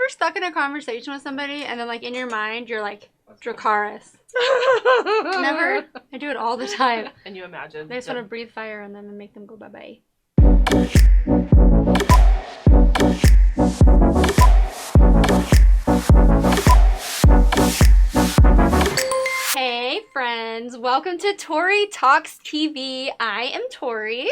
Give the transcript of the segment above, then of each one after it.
ever stuck in a conversation with somebody and then, like, in your mind, you're like, Dracarys? Never? I do it all the time. And you imagine. They just want to breathe fire and then make them go bye-bye. Hey, friends. Welcome to Tori Talks TV. I am Tori.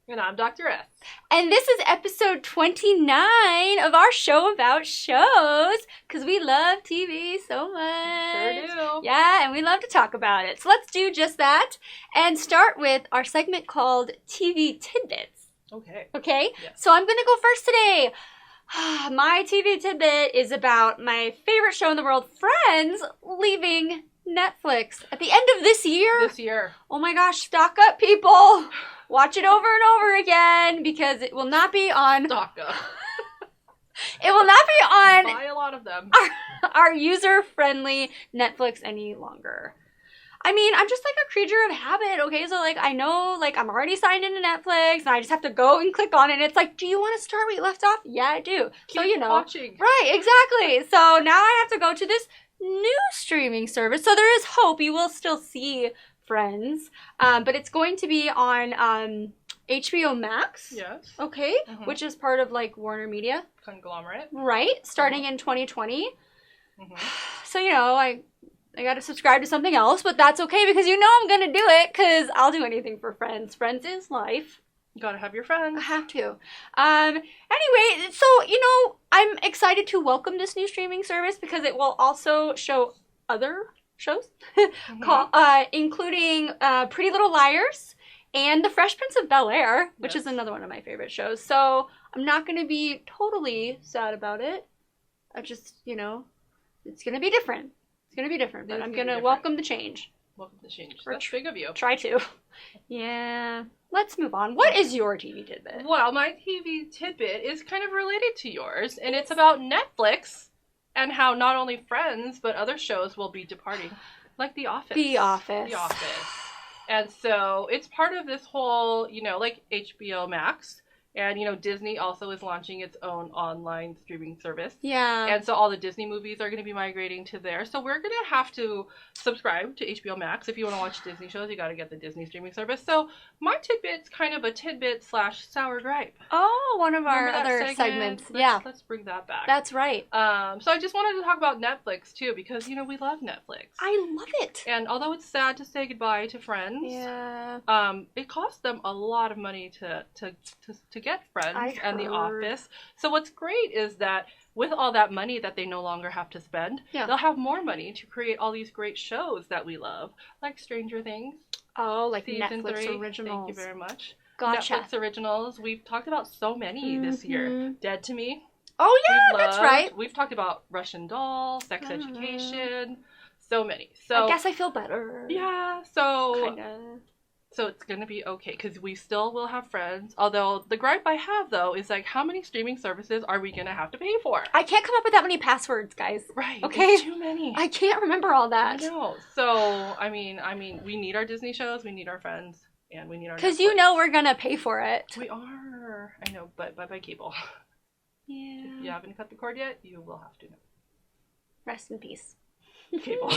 And I'm Dr. S. And this is episode 29 of our show about shows, because we love TV so much. Sure do. Yeah, and we love to talk about it. So let's do just that and start with our segment called TV Tidbits. Okay. Okay? Yes. So I'm going to go first today. My TV tidbit is about my favorite show in the world, Friends, leaving Netflix at the end of this year. This year. Oh my gosh, stock up, people. Watch it over and over again because it will not be on... Stock up. It will not be on... Buy a lot of them. Our user-friendly Netflix any longer. I mean, I'm just like a creature of habit, okay? So, like, I know, like, I'm already signed into Netflix, and I just have to go and click on it, and it's like, do you want to start where you left off? Yeah, I do. Keep so, you know. watching. Right, exactly. So, now I have to go to this new streaming service. So, there is hope. You will still see Friends, but it's going to be on HBO Max. Yes. Okay, Mm-hmm. which is part of, like, Warner Media. Conglomerate. Right, starting in 2020. Mm-hmm. So, you know, I got to subscribe to something else, but that's okay because you know I'm going to do it because I'll do anything for Friends. Friends is life. You gotta have your I friends. have to. Anyway, so, you know, I'm excited to welcome this new streaming service because it will also show other shows, including Pretty Little Liars and The Fresh Prince of Bel-Air, which is another one of my favorite shows. So I'm not going to be totally sad about it. I just, you know, it's going to be different. It's going to be different, but I'm going to welcome the change. Welcome to change. That's big of you. Try to. Yeah. Let's move on. What is your TV tidbit? Well, my TV tidbit is kind of related to yours, and it's about Netflix and how not only Friends, but other shows will be departing, like The Office. The Office. The Office. And so it's part of this whole, you know, like HBO Max. And, you know, Disney also is launching its own online streaming service. Yeah. And so all the Disney movies are going to be migrating to there. So we're going to have to subscribe to HBO Max. If you want to watch Disney shows, you got to get the Disney streaming service. So my tidbit's kind of a tidbit / sour gripe. Oh, one of our other segments. Let's bring that back. That's right. So I just wanted to talk about Netflix, too, because, you know, we love Netflix. I love it. And although it's sad to say goodbye to Friends, it costs them a lot of money to get Friends and The Office. So what's great is that with all that money that they no longer have to spend, they'll have more money to create all these great shows that we love, like Stranger Things. Oh, like Season Netflix 3. originals. Thank you very much. Gotcha. Netflix originals. We've talked about so many this year. Dead to Me. Oh, yeah, that's right. We've talked about Russian Doll, Sex Education. So many. So I guess I feel better. Yeah, so... Kinda. So it's going to be okay, because we still will have Friends. Although, the gripe I have, though, is, like, how many streaming services are we going to have to pay for? I can't come up with that many passwords, guys. Right. Okay? It's too many. I can't remember all that. I know. So, I mean, we need our Disney shows, we need our Friends, and we need our because Netflix. you know we're going to pay for it. We are. I know, but bye-bye cable. Yeah. If you haven't cut the cord yet, you will have to. Rest in peace. Cable.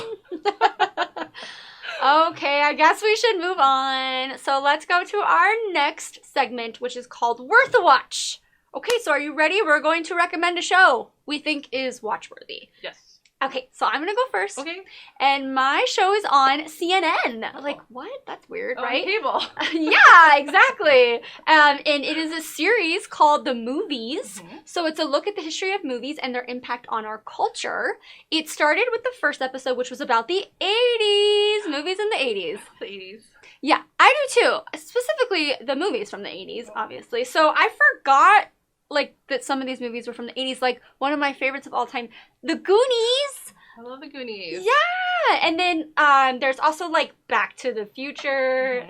Okay, I guess we should move on. So let's go to our next segment, which is called Worth a Watch. Okay, so are you ready? We're going to recommend a show we think is watchworthy. Yes. Okay, so I'm going to go first. Okay. And my show is on CNN. Like, what? That's weird, right? Cable. Yeah, exactly. And it is a series called The Movies. Mm-hmm. So it's a look at the history of movies and their impact on our culture. It started with the first episode, which was about the 80s. Movies in the 80s. The 80s. Yeah, I do too. Specifically, the movies from the 80s, obviously. So I forgot, like, that some of these movies were from the 80s. Like, one of my favorites of all time, The Goonies. I love The Goonies. Yeah! And then there's also, like, Back to the Future,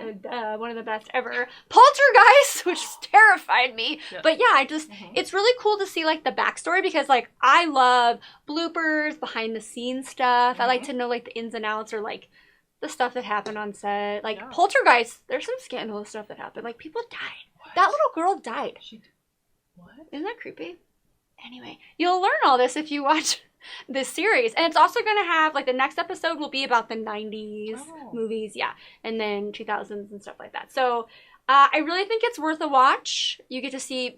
one of the best ever. Poltergeist, which terrified me. Yeah. But yeah, it's really cool to see, like, the backstory because, like, I love bloopers, behind-the-scenes stuff. I like to know, like, the ins and outs or, like, the stuff that happened on set. Like, Poltergeist, there's some scandalous stuff that happened. Like, people died. What? That little girl died. What? Isn't that creepy? Anyway, you'll learn all this if you watch this series. And it's also going to have, like, the next episode will be about the 90s movies, and then 2000s and stuff like that. So I really think it's worth a watch. You get to see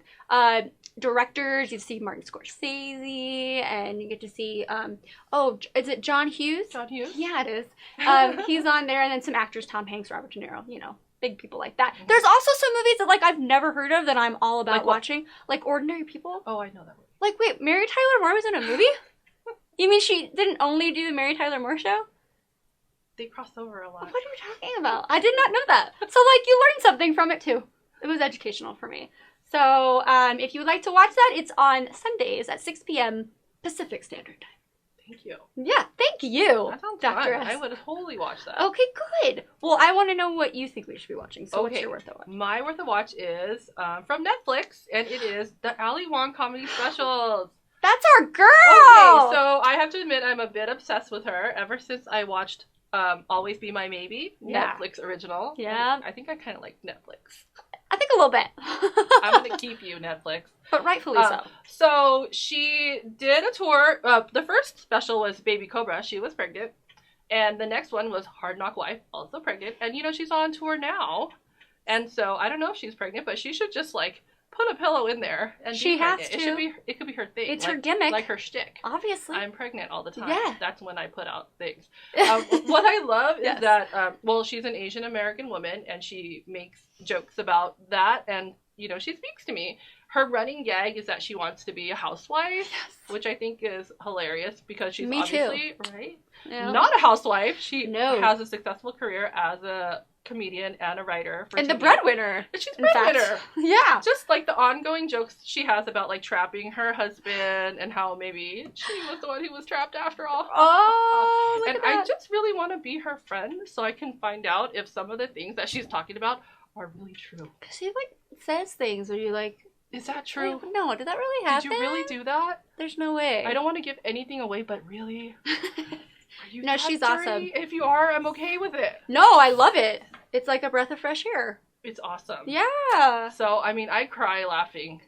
directors, you get to see Martin Scorsese, and you get to see, is it John Hughes? John Hughes? Yeah, it is. He's on there, and then some actors, Tom Hanks, Robert De Niro, big people like that. Mm-hmm. There's also some movies that, like, I've never heard of that I'm all about watching. Like Ordinary People. Oh, I know that one. Like, wait, Mary Tyler Moore was in a movie? You mean she didn't only do the Mary Tyler Moore show? They cross over a lot. What are we talking about? I did not know that. So, like, you learned something from it, too. It was educational for me. So, if you would like to watch that, it's on Sundays at 6 p.m. Pacific Standard Time. Thank you. Yeah, thank you, that sounds Dr. fun. S. I would totally watch that. Okay, good. Well, I want to know what you think we should be watching. So what's your worth a watch? My worth a watch is from Netflix, and it is the Ali Wong comedy specials. That's our girl! Okay, so I have to admit I'm a bit obsessed with her ever since I watched Always Be My Maybe, Netflix original. Yeah. I think I kind of like Netflix. I think a little bit. I'm going to keep you, Netflix. But rightfully so. So she did a tour. The first special was Baby Cobra. She was pregnant. And the next one was Hard Knock Wife, also pregnant. And, she's on tour now. And so I don't know if she's pregnant, but she should just, like, put a pillow in there and she be pregnant. has to. It could be her thing. It's her gimmick. Like her shtick. Obviously. I'm pregnant all the time. Yeah. That's when I put out things. What I love is that, she's an Asian American woman, and she makes jokes about that, and, she speaks to me. Her running gag is that she wants to be a housewife, which I think is hilarious because she's obviously, right? Yeah. Not a housewife. She has a successful career as a comedian and a writer. And the breadwinner. And she's breadwinner. Yeah. Just like the ongoing jokes she has about like trapping her husband and how maybe she was the one who was trapped after all. Oh, and I just really want to be her friend so I can find out if some of the things that she's talking about are really true. Because she like says things where you like, is that true? Like, no, did that really happen? Did you really do that? There's no way. I don't want to give anything away, but really? No, she's awesome. If you are, I'm okay with it. No, I love it. It's like a breath of fresh air. It's awesome. Yeah. So, I mean, I cry laughing.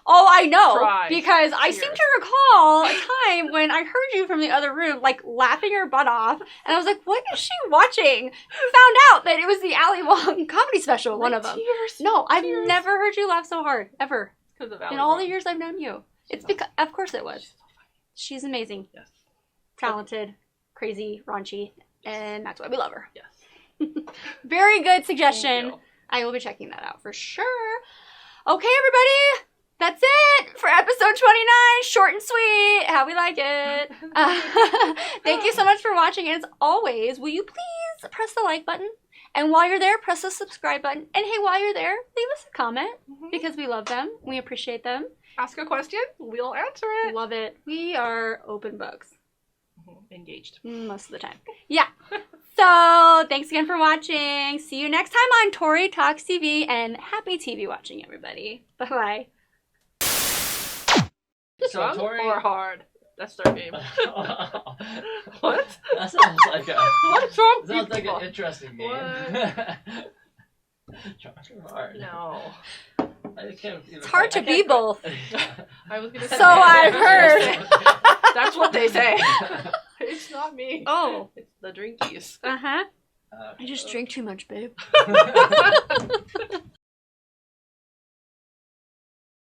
Oh, I know. Cry. Because I seem to recall a time when I heard you from the other room, like, laughing your butt off. And I was like, what is she watching? Found out that it was the Ali Wong comedy special, one of them. Tears. No, I've never heard you laugh so hard, ever. Because of Ali In all Wong. the years I've known you. It's because, of course it was. She's so funny. She's amazing. Yes. Talented, crazy, raunchy, and that's why we love her. Yes. Very good suggestion. I will be checking that out for sure. Okay, everybody. That's it for episode 29. Short and sweet. How we like it. Thank you so much for watching. And as always, will you please press the like button? And while you're there, press the subscribe button. And hey, while you're there, leave us a comment because we love them. We appreciate them. Ask a question. We'll answer it. Love it. We are open books. Engaged. Most of the time. Yeah. So, thanks again for watching. See you next time on Tori Talks TV, and happy TV watching, everybody. Bye-bye. So Tori... or hard? That's their game. What? That sounds like a... What's wrong with sounds like an interesting game. Hard. No. It's hard to be both. I was gonna say. So I've heard. That's what they say. It's not me. Oh. It's the drinkies. Uh-huh. I just drink too much, babe.